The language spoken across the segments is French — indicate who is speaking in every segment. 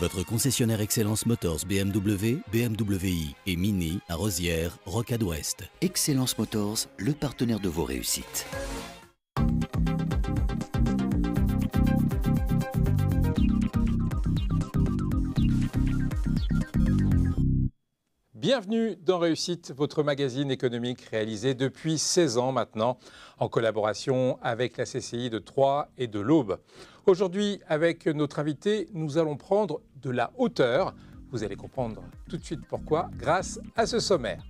Speaker 1: Votre concessionnaire Excellence Motors BMW, BMW i et Mini à Rosières, Rocade Ouest.
Speaker 2: Excellence Motors, le partenaire de vos réussites.
Speaker 3: Bienvenue dans Réussite, votre magazine économique réalisé depuis 16 ans maintenant, en collaboration avec la CCI de Troyes et de l'Aube. Aujourd'hui, avec notre invité, nous allons prendre de la hauteur. Vous allez comprendre tout de suite pourquoi, grâce à ce sommaire.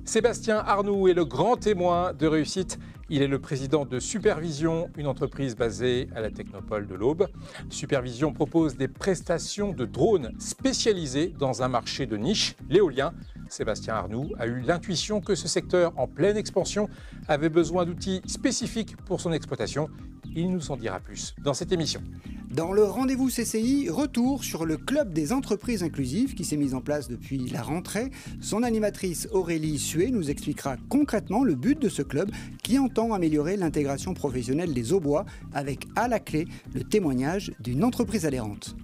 Speaker 3: Sébastien Arnoux est le grand témoin de Réussite. Il est le président de Supervision, une entreprise basée à la Technopole de l'Aube. Supervision propose des prestations de drones spécialisées dans un marché de niche, l'éolien. Sébastien Arnoux a eu l'intuition que ce secteur en pleine expansion avait besoin d'outils spécifiques pour son exploitation. Il nous en dira plus dans cette émission.
Speaker 4: Dans le rendez-vous CCI, retour sur le club des entreprises inclusives qui s'est mis en place depuis la rentrée. Son animatrice Aurélie Sué nous expliquera concrètement le but de ce club qui entend améliorer l'intégration professionnelle des Aubois avec à la clé le témoignage d'une entreprise adhérente.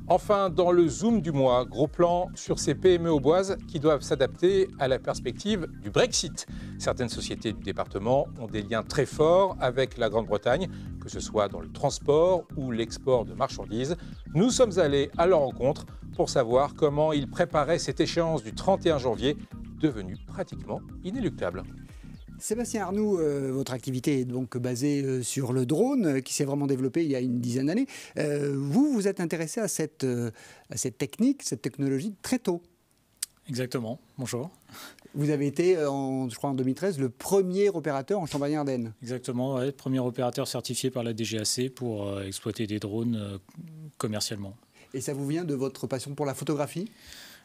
Speaker 3: Enfin, dans le Zoom du mois, gros plan sur ces PME auboises qui doivent s'adapter à la perspective du Brexit. Certaines sociétés du département ont des liens très forts avec la Grande-Bretagne, que ce soit dans le transport ou l'export de marchandises. Nous sommes allés à leur rencontre pour savoir comment ils préparaient cette échéance du 31 janvier, devenue pratiquement inéluctable.
Speaker 4: Sébastien Arnoux, votre activité est donc basée sur le drone qui s'est vraiment développé il y a une dizaine d'années. Vous vous êtes intéressé à cette technique, cette technologie très tôt.
Speaker 5: Exactement, bonjour.
Speaker 4: Vous avez été, je crois en 2013, le premier opérateur en Champagne-Ardenne.
Speaker 5: Exactement, ouais, premier opérateur certifié par la DGAC pour exploiter des drones commercialement. Et
Speaker 4: ça vous vient de votre passion pour la photographie ?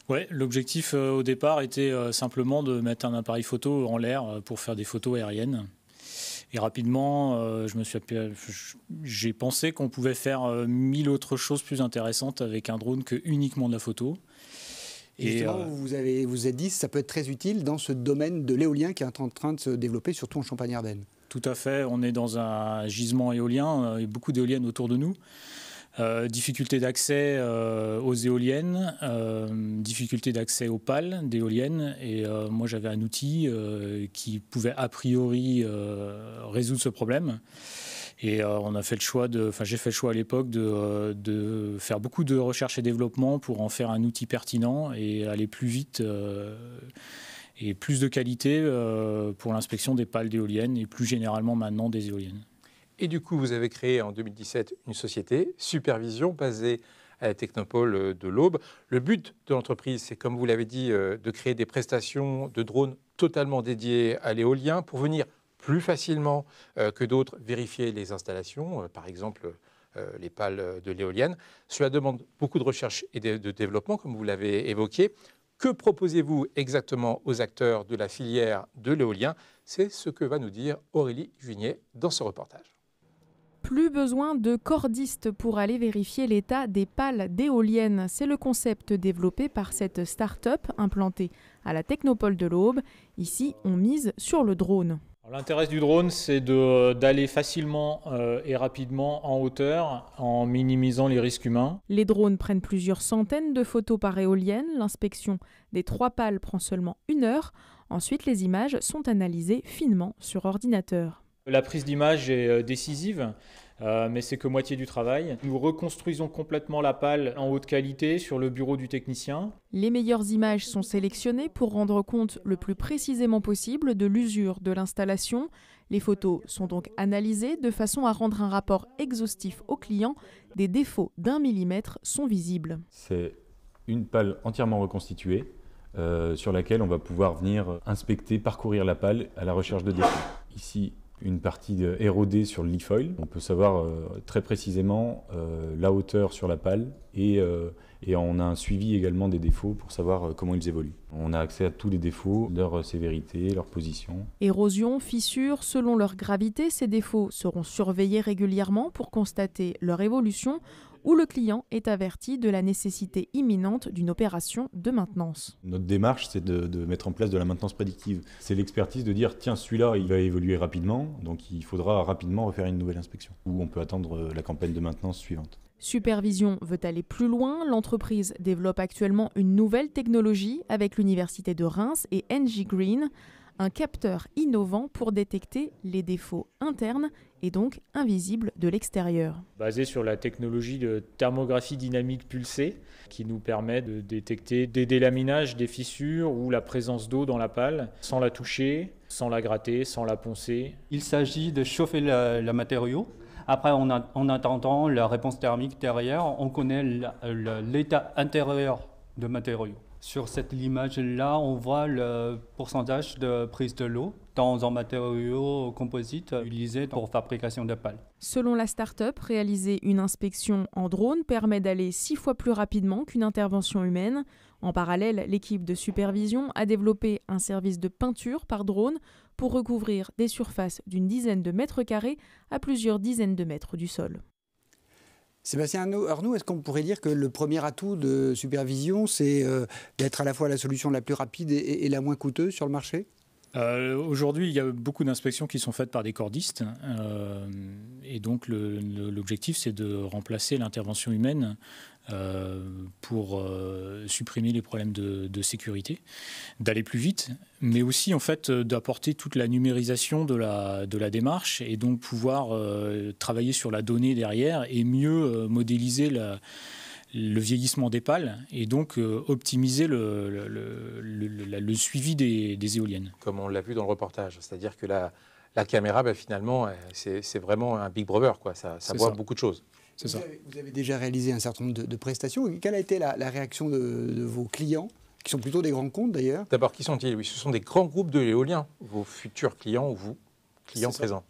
Speaker 5: Oui, l'objectif au départ était simplement de mettre un appareil photo en l'air pour faire des photos aériennes. Et rapidement, j'ai pensé qu'on pouvait faire 1000 autres choses plus intéressantes avec un drone que uniquement de la photo.
Speaker 4: Et justement, vous vous êtes dit que ça peut être très utile dans ce domaine de l'éolien qui est en train de se développer, surtout en Champagne-Ardenne.
Speaker 5: Tout à fait, on est dans un gisement éolien, il y a beaucoup d'éoliennes autour de nous. Difficulté d'accès aux éoliennes, difficulté d'accès aux pales d'éoliennes. Et moi, j'avais un outil qui pouvait a priori résoudre ce problème. Et on a fait le choix j'ai fait le choix à l'époque de faire beaucoup de recherche et développement pour en faire un outil pertinent et aller plus vite et plus de qualité pour l'inspection des pales d'éoliennes et plus généralement maintenant des éoliennes.
Speaker 3: Et du coup, vous avez créé en 2017 une société, Supervision, basée à la Technopole de l'Aube. Le but de l'entreprise, c'est, comme vous l'avez dit, de créer des prestations de drones totalement dédiées à l'éolien pour venir plus facilement que d'autres vérifier les installations, par exemple les pales de l'éolienne. Cela demande beaucoup de recherche et de développement, comme vous l'avez évoqué. Que proposez-vous exactement aux acteurs de la filière de l'éolien? C'est ce que va nous dire Aurélie Juignet dans ce reportage.
Speaker 6: Plus besoin de cordistes pour aller vérifier l'état des pales d'éoliennes. C'est le concept développé par cette start-up implantée à la Technopole de l'Aube. Ici, on mise sur le drone.
Speaker 5: L'intérêt du drone, c'est d'aller facilement et rapidement en hauteur en minimisant les risques humains.
Speaker 6: Les drones prennent plusieurs centaines de photos par éolienne. L'inspection des 3 pales prend seulement 1 heure. Ensuite, les images sont analysées finement sur ordinateur.
Speaker 5: La prise d'image est décisive, mais c'est que moitié du travail. Nous reconstruisons complètement la pale en haute qualité sur le bureau du technicien.
Speaker 6: Les meilleures images sont sélectionnées pour rendre compte le plus précisément possible de l'usure de l'installation. Les photos sont donc analysées de façon à rendre un rapport exhaustif au client. Des défauts d'1 millimètre sont visibles.
Speaker 7: C'est une pale entièrement reconstituée sur laquelle on va pouvoir venir inspecter, parcourir la pale à la recherche de défauts. Ici, une partie érodée sur le leaf oil. On peut savoir très précisément la hauteur sur la pale et on a un suivi également des défauts pour savoir comment ils évoluent. On a accès à tous les défauts, leur sévérité, leur position.
Speaker 6: Érosion, fissures, selon leur gravité, ces défauts seront surveillés régulièrement pour constater leur évolution où le client est averti de la nécessité imminente d'une opération de maintenance.
Speaker 7: Notre démarche, c'est de mettre en place de la maintenance prédictive. C'est l'expertise de dire, tiens, celui-là, il va évoluer rapidement, donc il faudra rapidement refaire une nouvelle inspection. Ou on peut attendre la campagne de maintenance suivante.
Speaker 6: Supervision veut aller plus loin. L'entreprise développe actuellement une nouvelle technologie avec l'Université de Reims et Engie Green, un capteur innovant pour détecter les défauts internes et donc invisibles de l'extérieur.
Speaker 5: Basé sur la technologie de thermographie dynamique pulsée qui nous permet de détecter des délaminages, des fissures ou la présence d'eau dans la pale sans la toucher, sans la gratter, sans la poncer.
Speaker 8: Il s'agit de chauffer le matériau. Après, en attendant la réponse thermique derrière, on connaît l'état intérieur du matériau. Sur cette image-là, on voit le pourcentage de prise de l'eau dans un matériau composite utilisé pour la fabrication de pales.
Speaker 6: Selon la start-up, réaliser une inspection en drone permet d'aller 6 fois plus rapidement qu'une intervention humaine. En parallèle, l'équipe de supervision a développé un service de peinture par drone pour recouvrir des surfaces d'une dizaine de mètres carrés à plusieurs dizaines de mètres du sol.
Speaker 4: Sébastien Arnoux, est-ce qu'on pourrait dire que le premier atout de supervision, c'est d'être à la fois la solution la plus rapide et la moins coûteuse sur le marché ?
Speaker 5: Aujourd'hui, il y a beaucoup d'inspections qui sont faites par des cordistes et donc l'objectif c'est de remplacer l'intervention humaine pour supprimer les problèmes de sécurité, d'aller plus vite, mais aussi en fait d'apporter toute la numérisation de la démarche et donc pouvoir travailler sur la donnée derrière et mieux modéliser le vieillissement des pales et donc optimiser le suivi des éoliennes.
Speaker 3: Comme on l'a vu dans le reportage, c'est-à-dire que la caméra, finalement, c'est vraiment un Big Brother, quoi. Ça voit beaucoup de choses.
Speaker 4: Vous avez déjà réalisé un certain nombre de prestations. Quelle a été la réaction de vos clients, qui sont plutôt des grands comptes d'ailleurs ?
Speaker 3: D'abord, qui sont-ils ? Oui, ce sont des grands groupes de l'éolien, vos futurs clients ou vous, clients présents.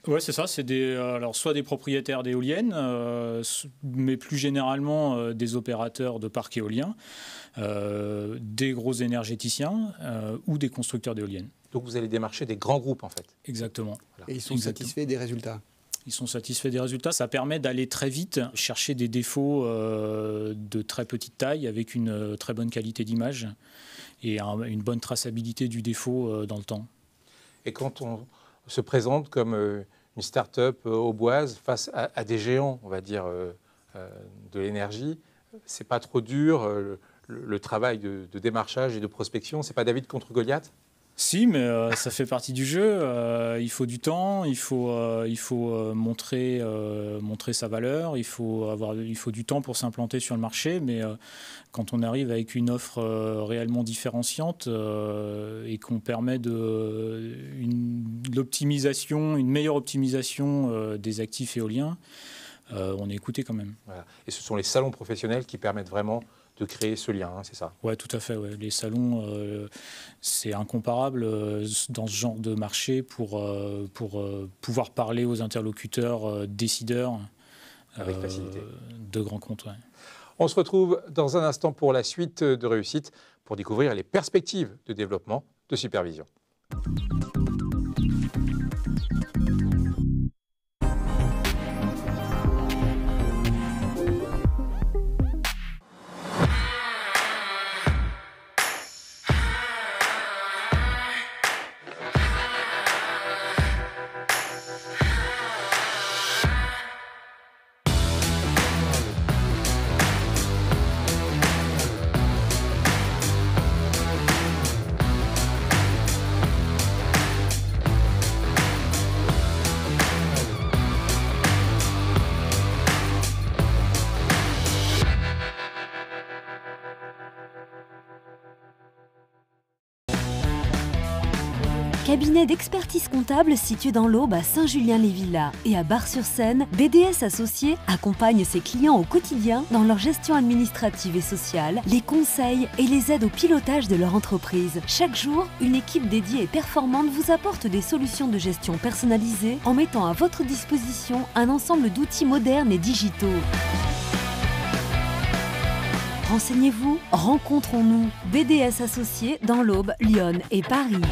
Speaker 5: Oui, c'est ça. C'est alors soit des propriétaires d'éoliennes, mais plus généralement des opérateurs de parcs éoliens, des gros énergéticiens ou des constructeurs d'éoliennes.
Speaker 3: Donc vous allez démarcher des grands groupes en fait.
Speaker 5: Exactement.
Speaker 3: Voilà.
Speaker 4: Et ils sont satisfaits des résultats ?
Speaker 5: Ils sont satisfaits des résultats. Ça permet d'aller très vite chercher des défauts de très petite taille avec une très bonne qualité d'image et une bonne traçabilité du défaut dans le temps.
Speaker 3: Et quand on se présente comme une start-up auboise face à des géants, on va dire, de l'énergie, c'est pas trop dur le travail de démarchage et de prospection, c'est pas David contre Goliath ?
Speaker 5: Si, mais ça fait partie du jeu. Il faut du temps, il faut montrer sa valeur, il faut du temps pour s'implanter sur le marché. Mais quand on arrive avec une offre réellement différenciante et qu'on permet une meilleure optimisation des actifs éoliens, on est écouté quand même.
Speaker 3: Voilà. Et ce sont les salons professionnels qui permettent vraiment de créer ce lien, c'est ça ?
Speaker 5: Oui, tout à fait. Ouais. Les salons, c'est incomparable dans ce genre de marché pour pouvoir parler aux interlocuteurs décideurs
Speaker 3: avec facilité.
Speaker 5: De grands comptes. Ouais.
Speaker 3: On se retrouve dans un instant pour la suite de Réussite pour découvrir les perspectives de développement de Supervision.
Speaker 9: Cabinet d'expertise comptable situé dans l'Aube à Saint-Julien-les-Villas et à Bar-sur-Seine, BDS Associés accompagne ses clients au quotidien dans leur gestion administrative et sociale, les conseils et les aides au pilotage de leur entreprise. Chaque jour, une équipe dédiée et performante vous apporte des solutions de gestion personnalisées en mettant à votre disposition un ensemble d'outils modernes et digitaux. Renseignez-vous, rencontrons-nous. BDS Associés dans l'Aube, Lyon et Paris.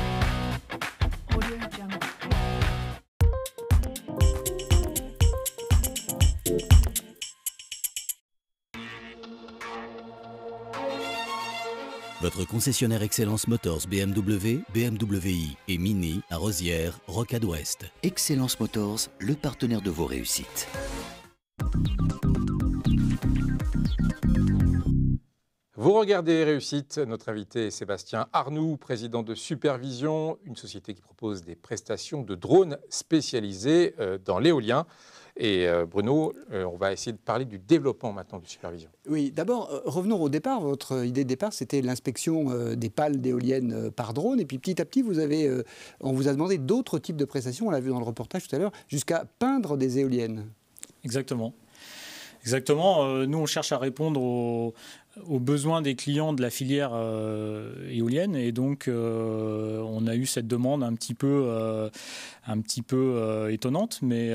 Speaker 1: Votre concessionnaire Excellence Motors BMW, BMW i et Mini à Rosières, Rocade Ouest.
Speaker 2: Excellence Motors, le partenaire de vos réussites.
Speaker 3: Vous regardez Réussite, notre invité est Sébastien Arnoux, président de Supervision, une société qui propose des prestations de drones spécialisés dans l'éolien. Et Bruno, on va essayer de parler du développement maintenant de Supervision.
Speaker 4: Oui, d'abord, revenons au départ. Votre idée de départ, c'était l'inspection des pales d'éoliennes par drone. Et puis petit à petit, on vous a demandé d'autres types de prestations, on l'a vu dans le reportage tout à l'heure, jusqu'à peindre des éoliennes.
Speaker 5: Exactement. Nous, on cherche à répondre aux besoins des clients de la filière éolienne. Et donc, on a eu cette demande un petit peu étonnante. Mais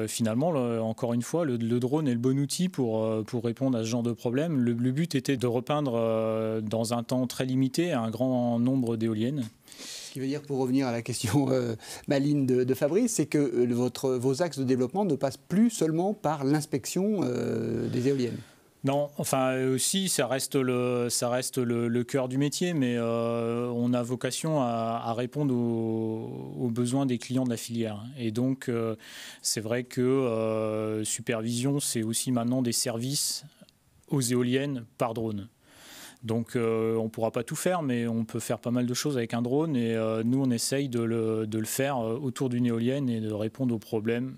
Speaker 5: finalement, encore une fois, le drone est le bon outil pour répondre à ce genre de problème. Le but était de repeindre dans un temps très limité un grand nombre d'éoliennes.
Speaker 4: Ce qui veut dire, pour revenir à la question maligne de Fabrice, c'est que vos axes de développement ne passent plus seulement par l'inspection des éoliennes.
Speaker 5: Non, enfin aussi, ça reste le cœur du métier, mais on a vocation à répondre aux besoins des clients de la filière. Et donc, c'est vrai que Supervision, c'est aussi maintenant des services aux éoliennes par drone. Donc on ne pourra pas tout faire, mais on peut faire pas mal de choses avec un drone. Et nous, on essaye de le faire autour d'une éolienne et de répondre aux problèmes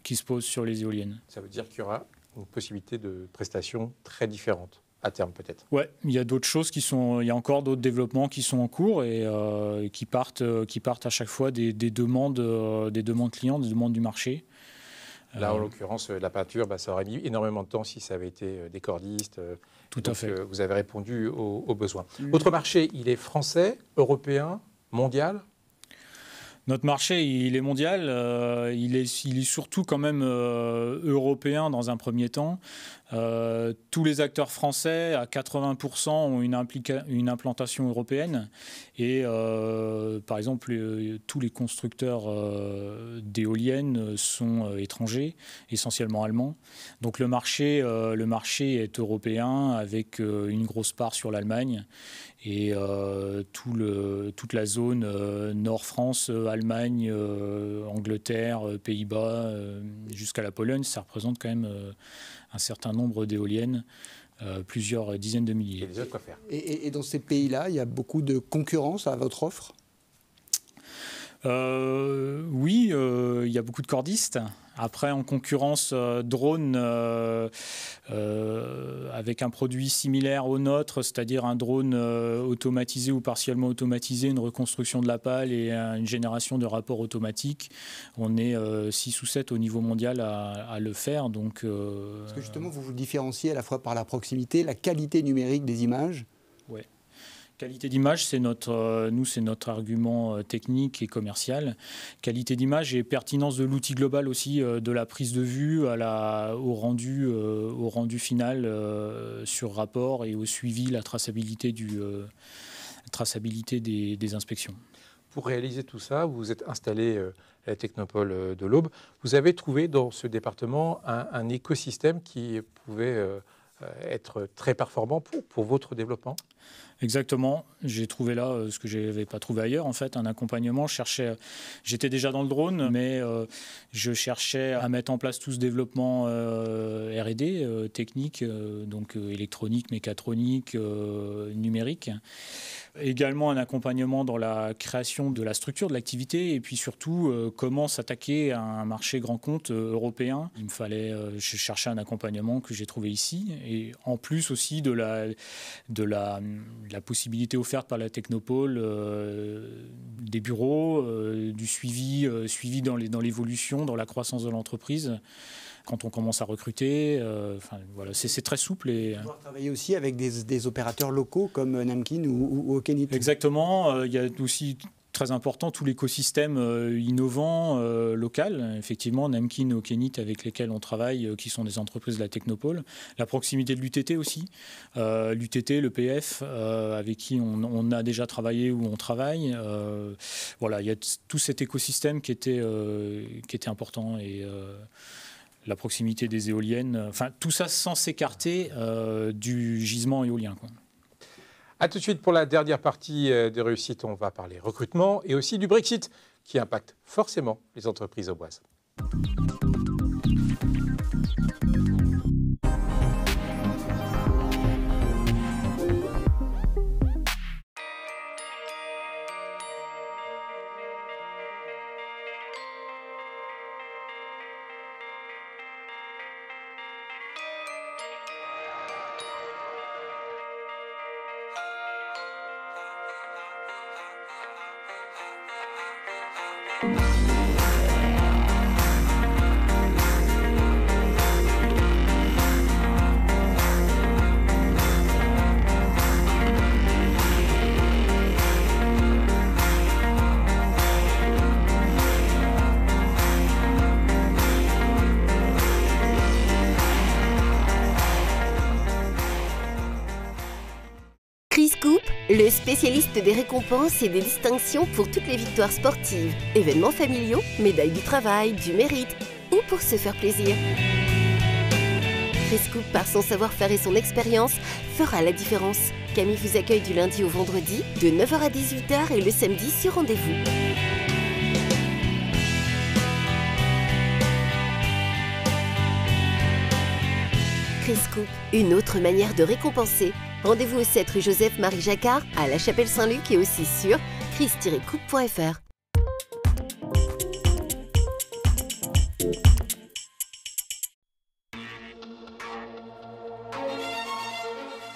Speaker 5: qui se posent sur les éoliennes.
Speaker 3: Ça veut dire qu'il y aura une possibilité de prestations très différentes, à terme peut-être.
Speaker 5: Oui, il y a d'autres choses il y a encore d'autres développements qui sont en cours et qui partent à chaque fois des demandes clients, des demandes du marché.
Speaker 3: Là, en l'occurrence, la peinture, ça aurait mis énormément de temps si ça avait été des cordistes.
Speaker 5: Tout à fait.
Speaker 3: Vous avez répondu aux besoins. Votre marché, il est français, européen, mondial ?
Speaker 5: Notre marché, il est mondial. Il est surtout quand même européen dans un premier temps. Tous les acteurs français, à 80%, ont une implantation européenne. Et par exemple, tous les constructeurs d'éoliennes sont étrangers, essentiellement allemands. Donc le marché est européen avec une grosse part sur l'Allemagne. Et toute la zone Nord-France, Allemagne, Angleterre, Pays-Bas, jusqu'à la Pologne, ça représente quand même un certain nombre d'éoliennes, plusieurs dizaines de milliers.
Speaker 3: Il y a déjà quoi faire.
Speaker 4: Et dans ces pays-là, il y a beaucoup de concurrence à votre offre ?
Speaker 5: Oui, il y a beaucoup de cordistes. Après, en concurrence, drone avec un produit similaire au nôtre, c'est-à-dire un drone automatisé ou partiellement automatisé, une reconstruction de la pale et une génération de rapports automatiques. On est 6 ou 7 au niveau mondial à le faire. Donc,
Speaker 4: parce que justement, vous vous différenciez à la fois par la proximité, la qualité numérique des images.
Speaker 5: Oui. Qualité d'image, c'est notre argument technique et commercial. Qualité d'image et pertinence de l'outil global aussi, de la prise de vue au rendu final sur rapport et au suivi, la traçabilité des inspections.
Speaker 3: Pour réaliser tout ça, vous vous êtes installé à la Technopole de l'Aube. Vous avez trouvé dans ce département un écosystème qui pouvait être très performant pour votre développement ?
Speaker 5: Exactement. J'ai trouvé là ce que je n'avais pas trouvé ailleurs, en fait, un accompagnement. J'étais déjà dans le drone, mais je cherchais à mettre en place tout ce développement R&D, technique, donc électronique, mécatronique, numérique. Également un accompagnement dans la création de la structure de l'activité et puis surtout comment s'attaquer à un marché grand compte européen. Je cherchais un accompagnement que j'ai trouvé ici et en plus aussi de la possibilité offerte par la Technopole des bureaux, du suivi dans l'évolution, dans la croissance de l'entreprise. Quand on commence à recruter, voilà, c'est très souple. Et
Speaker 4: pouvoir travailler aussi avec des opérateurs locaux comme Namkin ou Okenit.
Speaker 5: Exactement. Il y a aussi très important tout l'écosystème innovant local. Effectivement, Namkin et Okenit avec lesquels on travaille, qui sont des entreprises de la Technopole. La proximité de l'UTT aussi. L'UTT, le PF, avec qui on a déjà travaillé ou on travaille. Voilà, il y a tout cet écosystème qui était important et la proximité des éoliennes, tout ça sans s'écarter du gisement éolien, quoi.
Speaker 3: A tout de suite pour la dernière partie de Réussite, on va parler recrutement et aussi du Brexit qui impacte forcément les entreprises auboises.
Speaker 10: Chris Coupe, le spécialiste des récompenses et des distinctions pour toutes les victoires sportives, événements familiaux, médailles du travail, du mérite ou pour se faire plaisir. Chris Coupe, par son savoir-faire et son expérience, fera la différence. Camille vous accueille du lundi au vendredi, de 9h à 18h et le samedi sur rendez-vous. Chris Coupe, une autre manière de récompenser. Rendez-vous au 7 rue Joseph-Marie Jacquard, à La Chapelle-Saint-Luc et aussi sur chris-coupe.fr.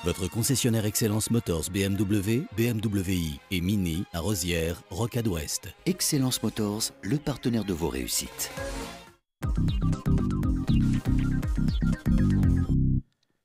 Speaker 1: Votre concessionnaire Excellence Motors BMW, BMW i et Mini à Rosières, Rocade Ouest.
Speaker 2: Excellence Motors, le partenaire de vos réussites.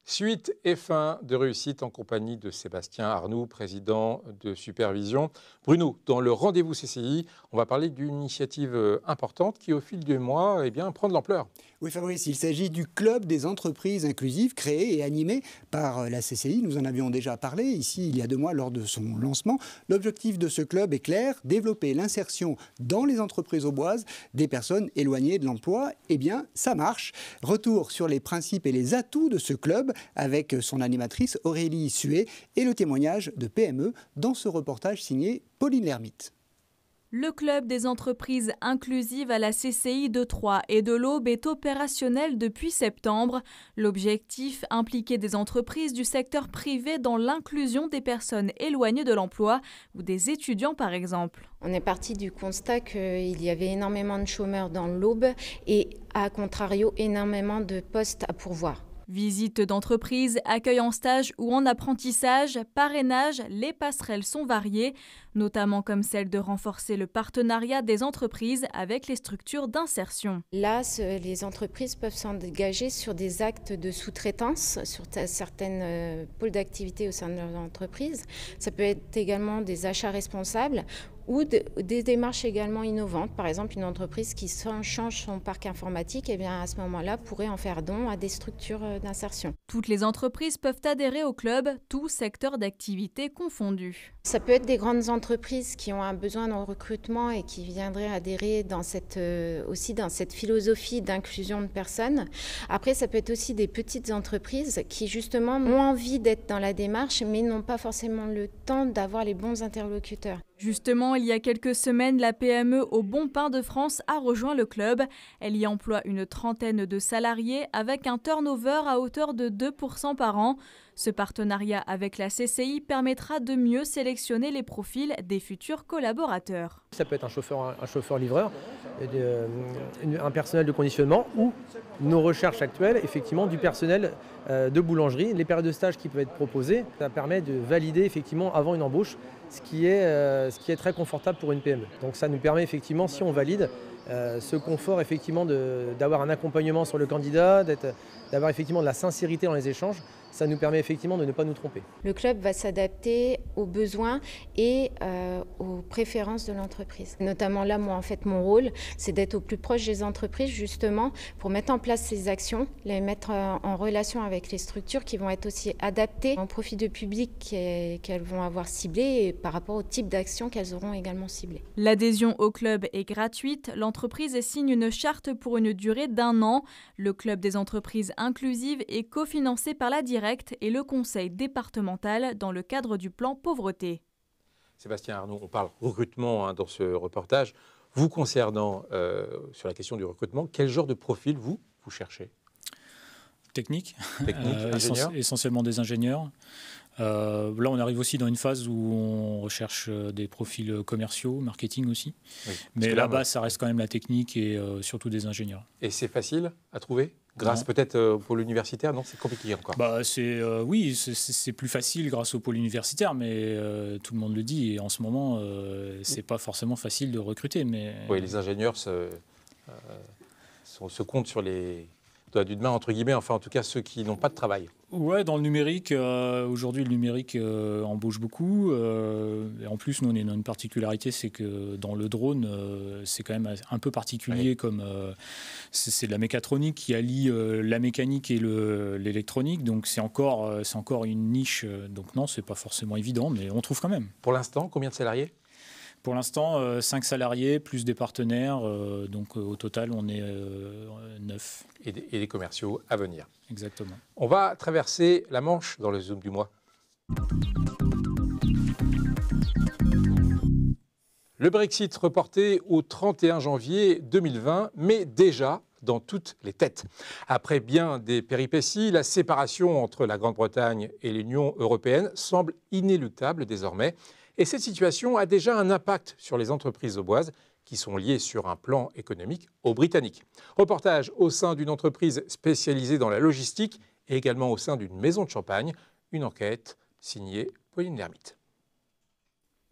Speaker 3: Suite et fin de réussite en compagnie de Sébastien Arnoux, président de Supervision. Bruno, dans le rendez-vous CCI, on va parler d'une initiative importante qui, au fil du mois, prend de l'ampleur.
Speaker 4: Oui, Fabrice, il s'agit du Club des entreprises inclusives créé et animé par la CCI. Nous en avions déjà parlé ici il y a 2 mois lors de son lancement. L'objectif de ce club est clair, développer l'insertion dans les entreprises auboises des personnes éloignées de l'emploi. Eh bien, ça marche. Retour sur les principes et les atouts de ce club avec son animatrice Aurélie Sué et le témoignage de PME dans ce reportage signé Pauline Lermite.
Speaker 6: Le Club des entreprises inclusives à la CCI de Troyes et de l'Aube est opérationnel depuis septembre. L'objectif, impliquer des entreprises du secteur privé dans l'inclusion des personnes éloignées de l'emploi ou des étudiants par exemple.
Speaker 11: On est parti du constat qu'il y avait énormément de chômeurs dans l'Aube et à contrario énormément de postes à pourvoir.
Speaker 6: Visite d'entreprise, accueil en stage ou en apprentissage, parrainage, les passerelles sont variées, notamment comme celle de renforcer le partenariat des entreprises avec les structures d'insertion.
Speaker 11: Là, les entreprises peuvent s'engager sur des actes de sous-traitance, sur certaines pôles d'activité au sein de leur entreprise. Ça peut être également des achats responsables ou des démarches également innovantes. Par exemple, une entreprise qui change son parc informatique, eh bien, à ce moment-là, pourrait en faire don à des structures d'insertion.
Speaker 6: Toutes les entreprises peuvent adhérer au club, tous secteurs d'activité confondus.
Speaker 11: Ça peut être des grandes entreprises qui ont un besoin de recrutement et qui viendraient adhérer aussi dans cette philosophie d'inclusion de personnes. Après, ça peut être aussi des petites entreprises qui justement ont envie d'être dans la démarche, mais n'ont pas forcément le temps d'avoir les bons interlocuteurs.
Speaker 6: Justement, il y a quelques semaines, la PME au Bon Pain de France a rejoint le club. Elle y emploie une trentaine de salariés avec un turnover à hauteur de 2% par an. Ce partenariat avec la CCI permettra de mieux sélectionner les profils des futurs collaborateurs.
Speaker 12: Ça peut être un chauffeur-livreur, un personnel de conditionnement ou nos recherches actuelles, effectivement, du personnel de boulangerie. Les périodes de stage qui peuvent être proposées, ça permet de valider effectivement avant une embauche, ce qui est très confortable pour une PME. Donc ça nous permet effectivement, si on valide, ce confort effectivement d'avoir un accompagnement sur le candidat, d'avoir effectivement de la sincérité dans les échanges, ça nous permet effectivement de ne pas nous tromper.
Speaker 11: Le club va s'adapter aux besoins et aux préférences de l'entreprise. Notamment là, moi en fait, mon rôle, c'est d'être au plus proche des entreprises justement pour mettre en place ces actions, les mettre en relation avec les structures qui vont être aussi adaptées en profit de public qu'elles vont avoir ciblé et par rapport au type d'actions qu'elles auront également ciblé.
Speaker 6: L'adhésion au club est gratuite. L'entreprise signe une charte pour une durée d'1 an. Le club des entreprises inclusives est cofinancé par la Direct et le conseil départemental dans le cadre du plan pauvreté.
Speaker 3: Sébastien Arnoux, on parle recrutement dans ce reportage. Vous concernant sur la question du recrutement, quel genre de profil vous cherchez?
Speaker 5: Technique,
Speaker 3: essentiellement
Speaker 5: des ingénieurs. Là, on arrive aussi dans une phase où on recherche des profils commerciaux, marketing aussi. Oui, mais là-bas, ça reste quand même la technique et surtout des ingénieurs.
Speaker 3: Et c'est facile à trouver? Grâce peut-être au pôle universitaire, non? C'est compliqué encore.
Speaker 5: Oui, c'est plus facile grâce au pôle universitaire, mais tout le monde le dit. Et en ce moment, c'est pas forcément facile de recruter. Mais...
Speaker 3: Oui, les ingénieurs se comptent sur les doigts d'une main, entre guillemets, enfin en tout cas ceux qui n'ont pas de travail.
Speaker 5: Ouais, dans le numérique, aujourd'hui le numérique embauche beaucoup. Et en plus, nous on a une particularité, c'est que dans le drone, c'est quand même un peu particulier, oui. Comme c'est de la mécatronique qui allie la mécanique et l'électronique, donc c'est encore une niche. Donc non, c'est pas forcément évident, mais on trouve quand même.
Speaker 3: Pour l'instant, combien de salariés ?
Speaker 5: Pour l'instant, 5 salariés plus des partenaires, donc au total on est 9.
Speaker 3: Et des commerciaux à venir.
Speaker 5: Exactement.
Speaker 3: On va traverser la Manche dans le Zoom du mois. Le Brexit reporté au 31 janvier 2020, mais déjà dans toutes les têtes. Après bien des péripéties, la séparation entre la Grande-Bretagne et l'Union européenne semble inéluctable désormais. Et cette situation a déjà un impact sur les entreprises auboises qui sont liées sur un plan économique aux Britanniques. Reportage au sein d'une entreprise spécialisée dans la logistique et également au sein d'une maison de champagne. Une enquête signée Pauline Lermite.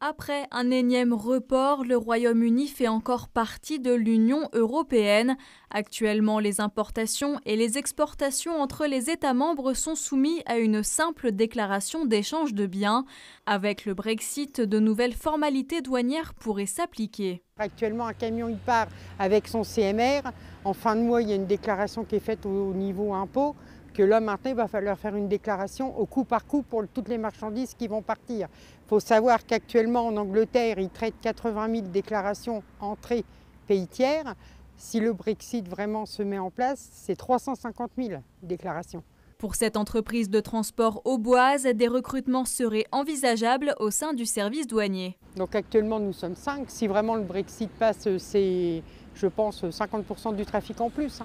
Speaker 13: Après un énième report, le Royaume-Uni fait encore partie de l'Union européenne. Actuellement, les importations et les exportations entre les États membres sont soumis à une simple déclaration d'échange de biens. Avec le Brexit, de nouvelles formalités douanières pourraient s'appliquer.
Speaker 14: Actuellement, un camion il part avec son CMR. En fin de mois, il y a une déclaration qui est faite au niveau impôt. Que là, maintenant, il va falloir faire une déclaration au coup par coup pour toutes les marchandises qui vont partir. Il faut savoir qu'actuellement, en Angleterre, ils traitent 80 000 déclarations entrées pays tiers. Si le Brexit vraiment se met en place, c'est 350 000 déclarations.
Speaker 13: Pour cette entreprise de transport auboise, des recrutements seraient envisageables au sein du service douanier.
Speaker 14: Donc actuellement, nous sommes 5. Si vraiment le Brexit passe, c'est, je pense, 50% du trafic en plus.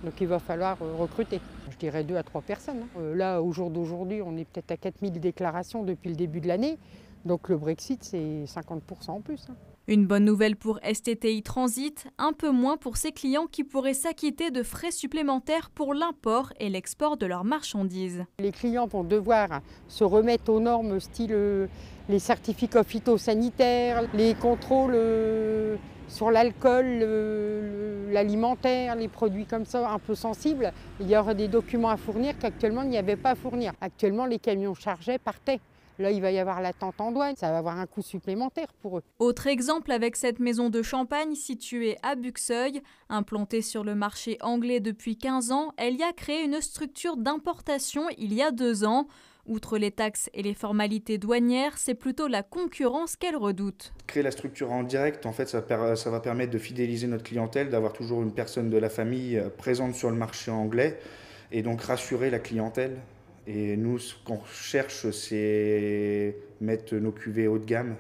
Speaker 14: Donc il va falloir recruter. Je dirais 2 à 3 personnes. Là, au jour d'aujourd'hui, on est peut-être à 4000 déclarations depuis le début de l'année. Donc le Brexit, c'est 50% en plus.
Speaker 13: Une bonne nouvelle pour STTI Transit, un peu moins pour ses clients qui pourraient s'acquitter de frais supplémentaires pour l'import et l'export de leurs marchandises.
Speaker 14: Les clients vont devoir se remettre aux normes style les certificats phytosanitaires, les contrôles sur l'alcool, l'alimentaire, les produits comme ça un peu sensibles. Il y aura des documents à fournir qu'actuellement il n'y avait pas à fournir. Actuellement, les camions chargés partaient. Là, il va y avoir l'attente en douane, ça va avoir un coût supplémentaire pour eux.
Speaker 13: Autre exemple avec cette maison de champagne située à Buxeuil. Implantée sur le marché anglais depuis 15 ans, elle y a créé une structure d'importation il y a 2 ans. Outre les taxes et les formalités douanières, c'est plutôt la concurrence qu'elle redoute.
Speaker 15: Créer la structure en direct, en fait, ça va permettre de fidéliser notre clientèle, d'avoir toujours une personne de la famille présente sur le marché anglais et donc rassurer la clientèle. Et nous, ce qu'on cherche, c'est mettre nos cuvées haut de gamme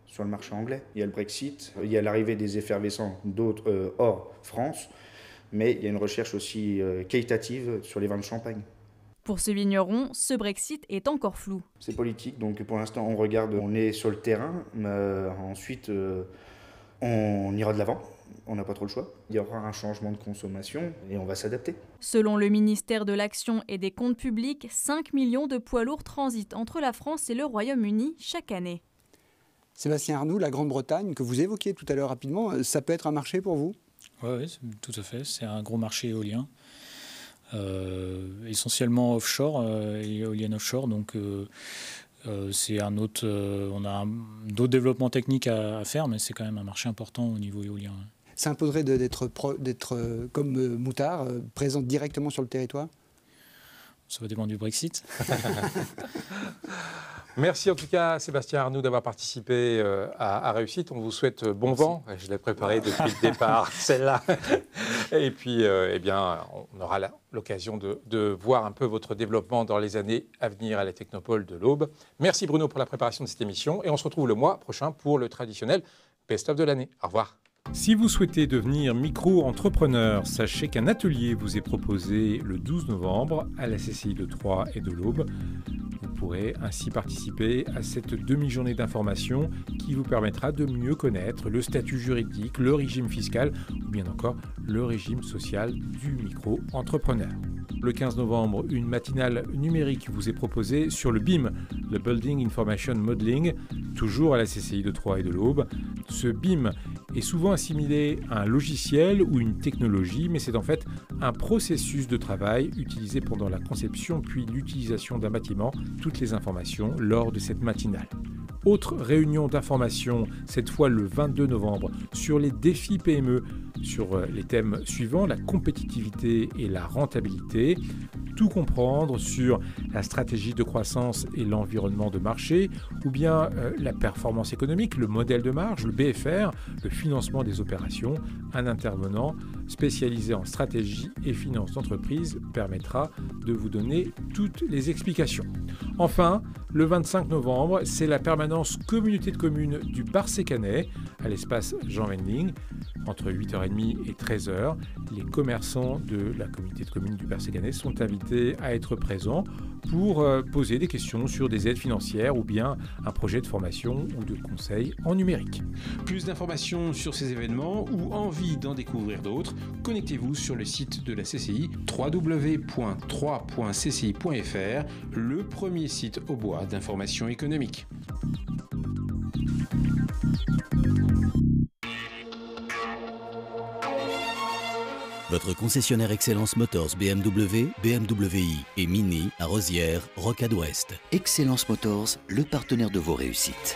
Speaker 15: sur le marché anglais. Il y a le Brexit, il y a l'arrivée des effervescents d'autres hors France, mais il y a une recherche aussi qualitative sur les vins de champagne.
Speaker 13: Pour ce vigneron, ce Brexit est encore flou.
Speaker 15: C'est politique, donc pour l'instant on regarde, on est sur le terrain, ensuite on ira de l'avant. On n'a pas trop le choix. Il y aura un changement de consommation et on va s'adapter.
Speaker 13: Selon le ministère de l'Action et des Comptes publics, 5 millions de poids lourds transitent entre la France et le Royaume-Uni chaque année.
Speaker 4: Sébastien Arnoux, la Grande-Bretagne, que vous évoquiez tout à l'heure rapidement, ça peut être un marché pour vous ?
Speaker 5: Oui, tout à fait. C'est un gros marché éolien. Essentiellement offshore, éolienne offshore. Donc c'est un autre, on a d'autres développements techniques à faire, mais c'est quand même un marché important au niveau éolien.
Speaker 4: Ça imposerait d'être comme Moutard, présent directement sur le territoire ?
Speaker 5: Ça va dépendre du Brexit.
Speaker 3: Merci en tout cas Sébastien Arnoux d'avoir participé à Réussite. On vous souhaite bon vent. Je l'ai préparé depuis le départ, celle-là. Et puis, eh bien, on aura l'occasion de voir un peu votre développement dans les années à venir à la Technopole de l'Aube. Merci Bruno pour la préparation de cette émission. Et on se retrouve le mois prochain pour le traditionnel best-of de l'année. Au revoir. Si vous souhaitez devenir micro-entrepreneur, sachez qu'un atelier vous est proposé le 12 novembre à la CCI de Troyes et de l'Aube. Vous pourrez ainsi participer à cette demi-journée d'information qui vous permettra de mieux connaître le statut juridique, le régime fiscal ou bien encore le régime social du micro-entrepreneur. Le 15 novembre, une matinale numérique vous est proposée sur le BIM, le Building Information Modeling, toujours à la CCI de Troyes et de l'Aube. Ce BIM est souvent assimilé à un logiciel ou une technologie, mais c'est en fait un processus de travail utilisé pendant la conception puis l'utilisation d'un bâtiment. Toutes les informations lors de cette matinale. Autre réunion d'information, cette fois le 22 novembre, sur les défis PME, sur les thèmes suivants, la compétitivité et la rentabilité. Tout comprendre sur la stratégie de croissance et l'environnement de marché, ou bien la performance économique, le modèle de marge, le BFR, le financement des opérations. Un intervenant spécialisé en stratégie et finance d'entreprise permettra de vous donner toutes les explications. Enfin, le 25 novembre, c'est la permanence communauté de communes du Bar-Sécanais à l'espace Jean Wendling. Entre 8h30 et 13h, les commerçants de la communauté de communes du Bar-Sécanais sont invités à être présents pour poser des questions sur des aides financières ou bien un projet de formation ou de conseil en numérique.
Speaker 16: Plus d'informations sur ces événements ou envie d'en découvrir d'autres, connectez-vous sur le site de la CCI www.3.cci.fr, le premier site au bois d'information économique.
Speaker 1: Votre concessionnaire Excellence Motors BMW, BMW i et Mini à Rosières, Rocade Ouest.
Speaker 2: Excellence Motors, le partenaire de vos réussites.